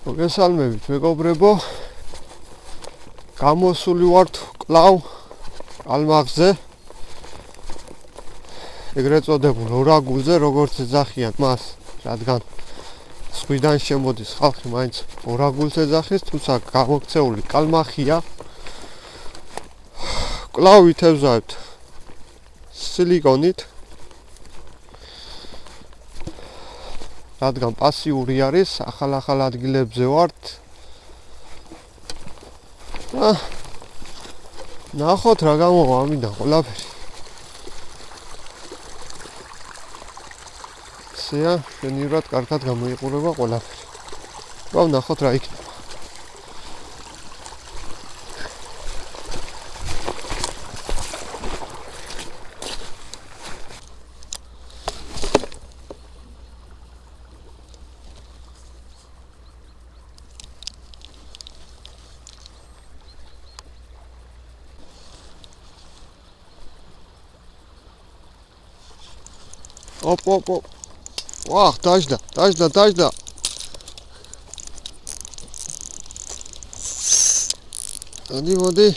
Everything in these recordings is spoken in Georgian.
მოგესალმებით მეგობრებო. გამოსული ვართ კლავ კალმახზე. ეგრეთ წოდებულ ორაგულზე, როგორც ეძახიან მას, რადგან სხვიდან შემოდის ხალხი მაინც ორაგულს ეძახის, თუმცა გამოქცეული კალმახია. კლავ ვითევზავთ სილიკონით. რადგან პასიური არის, ახალ ადგილებზე ვართ. ნახოთ რა გამოვა ამიდან ყველაფერი. სია, შენივრად კარგად გამოიყურება ყველაფერი. ვნახოთ რა იქნება. Op. Ვახ, დაжда. მოდი.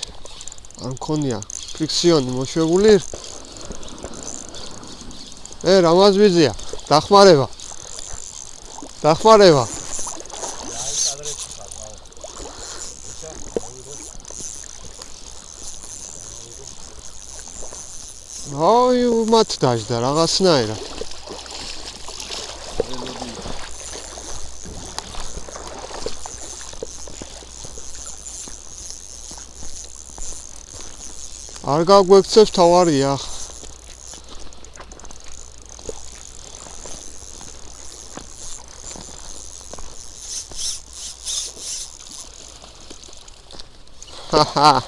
არ მქონია ფრიქსიონი მოშვებული. რამაც ვიზია? დახმარება. აი, მათ დაжда რაღაცნაირად. არ გაგვექცევს თავარია. ჰაჰა.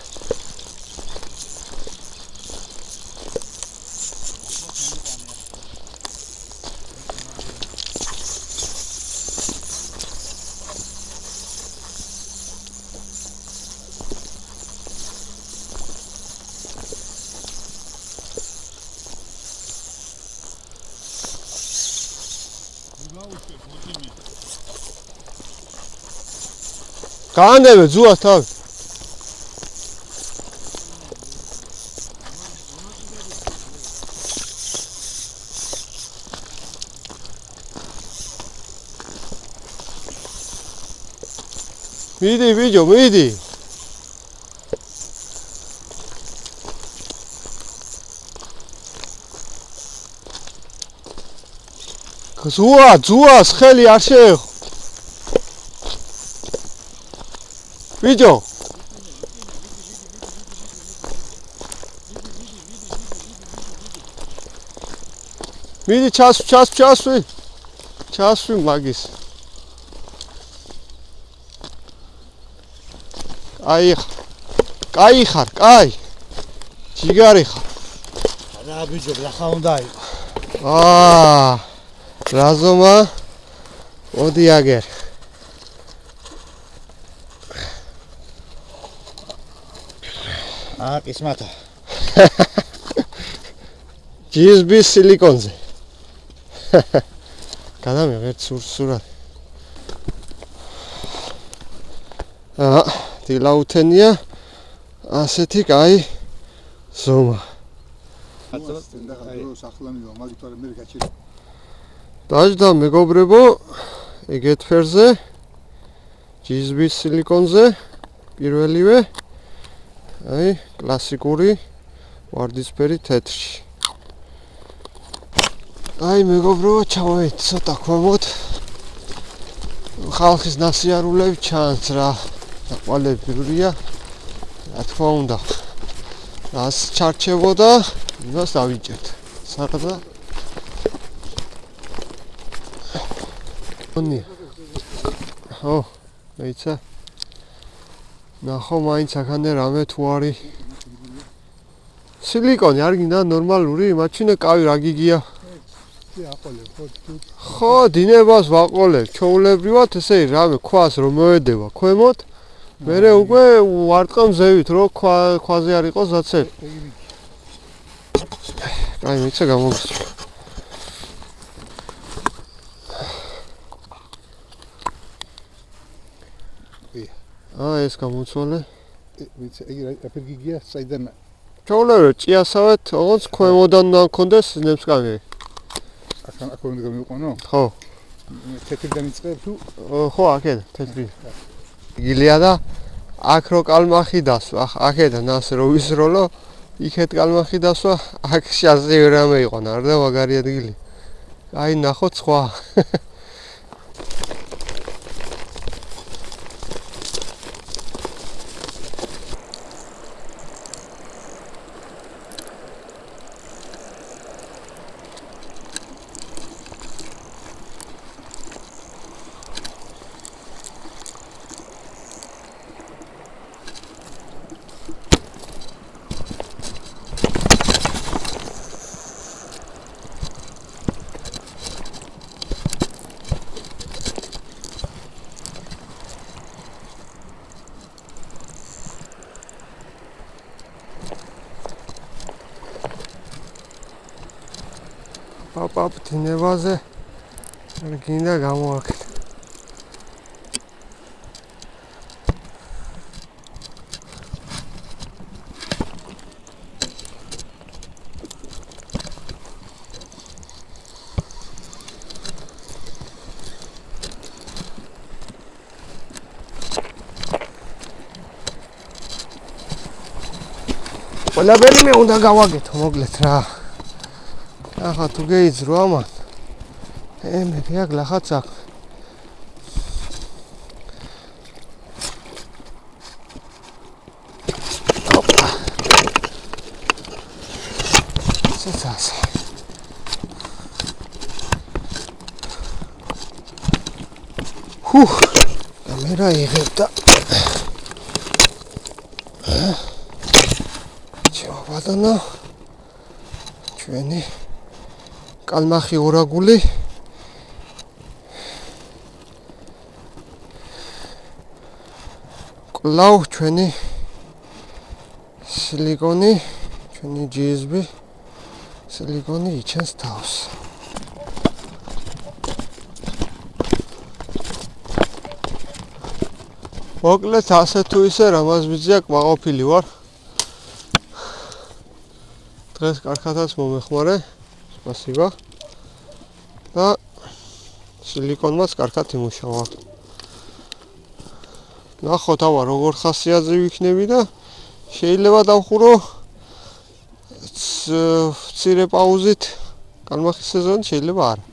გაანდებე ძუას თავი. მიდი ბიჭო, მიდი. ძუას ხელი არ შეეხო. ბიჭო. მიდი ჩასვი მაგის. კაი ხარ. ჯიგარი ხარ. რა ბიჭო, რა უნდა იყო? რაზომა მოდი აგერ. კისმათა. GSB სილიკონზე. გადამიღეთ სურათი. დილაუთენია ასეთი კაი ზომა. დაжда მეგობრებო, ეგეთ ფერზე GSB სილიკონზე პირველივე აი კლასიკური ვარდისფერი თეთრში. აი მეგობრებო, ჩავეთ ცოტა ქვემოთ. ხალხის ნასიარულები ჩანს რა. დაყვალებურია. რა თქმა უნდა. რას ჩარჩებოდა, იმას დავიჭერთ. საყდა. მეცა. ნახო მაინც აქამდე რამე თუ არის. სილიკონი არ გინდა ნორმალური, მაჩვენე კავი რა გიგია. ხო, დინებას ვაყოლებ, ჩაულებრივად ესე რამე ქვას რომ მოედება ქვემოთ. მერე უკვე ვარტყამ ზევით, რომ ქვაზე არ იყოს აცელი. აი, მეცა გამოგიჩა. ეს გამოცვალე. ვიცი, იგი რაფერ გიგია, საიდან ჩაოლევე ჭიასავეთ, ოღონდ ქვემოდან უნდა მქონდეს ნემსკანი. აქ უნდა გამიყვანო? ხო. თეთრიდან იწყებ თუ? ხო, აქედან, თეთრი. გილია და აქ რო კალმახი დასვა, აქედან ასე რო ვისროლო, იქეთ კალმახი დასვა, აქ შაზე რამე იყვანა, არ და მაგარი ადგილი. აი ნახოთ სხვა. Papa, tinevაზე გინდა გამოაკეთე. ყველაფერი მე უნდა გავაკეთო, მოკლედ რა. ახლა თუ გეიძრო ამან მე აქ ლახაც აქ ოპა ცეცას კამერა იღებდა ჩავაბადანა ჩვენი კალმახი ორაგული კლავ ჩვენი სილიკონი ჩვენი GSB სილიკონი იჩენს თავს მოკლედ ასე თუ ისე რამაზ ბიძია კმაყოფილი ვარ დღეს კარგადაც მომეხმარე Спасибо. და სილიკონმაც კარგად იმუშავა. ნახოთ აბა როგორ ხასიათზე ვიქნები და შეიძლება დავხურო მცირე პაუზით კალმახის სეზონი შეიძლება არა.